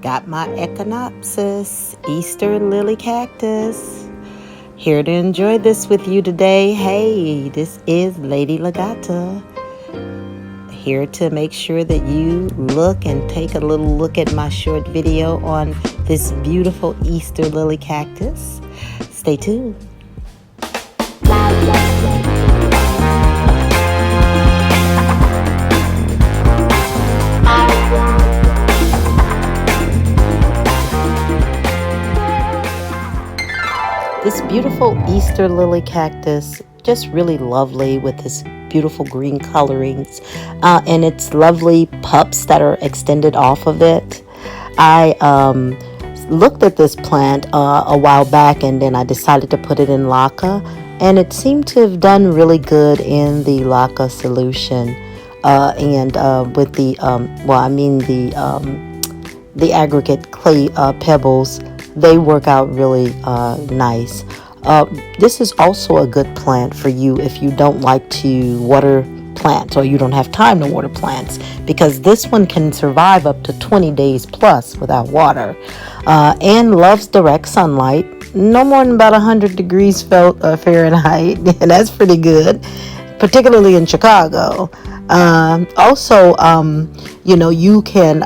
got my Echinopsis Easter lily cactus. Here to enjoy this with you today. Hey, this is Lady ●𝞪𝞪. Here to make sure that you look and take a little look at my short video on this beautiful Easter lily cactus. Stay tuned. This beautiful Easter lily cactus, just really lovely with this beautiful green colorings and its lovely pups that are extended off of it. I looked at this plant a while back, and then I decided to put it in LECA, and it seemed to have done really good in the LECA solution and with the the aggregate clay pebbles. They work out really nice. This is also a good plant for you if you don't like to water plants or you don't have time to water plants, because this one can survive up to 20 days plus without water and loves direct sunlight, no more than about 100 degrees Fahrenheit, and that's pretty good, particularly in Chicago. You can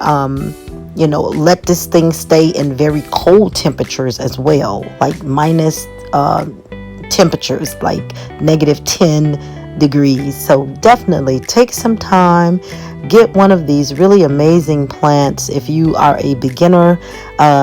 let this thing stay in very cold temperatures as well, like minus temperatures, like -10 degrees. So definitely take some time, get one of these really amazing plants. If you are a beginner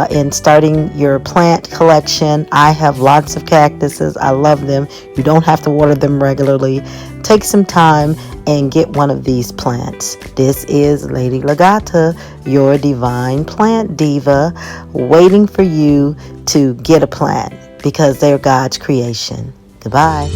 in starting your plant collection, I have lots of cactuses. I love them. You don't have to water them regularly. Take some time and get one of these plants. This is Lady ●𝞪𝞪, your divine plant diva, waiting for you to get a plant, because they're God's creation. Goodbye.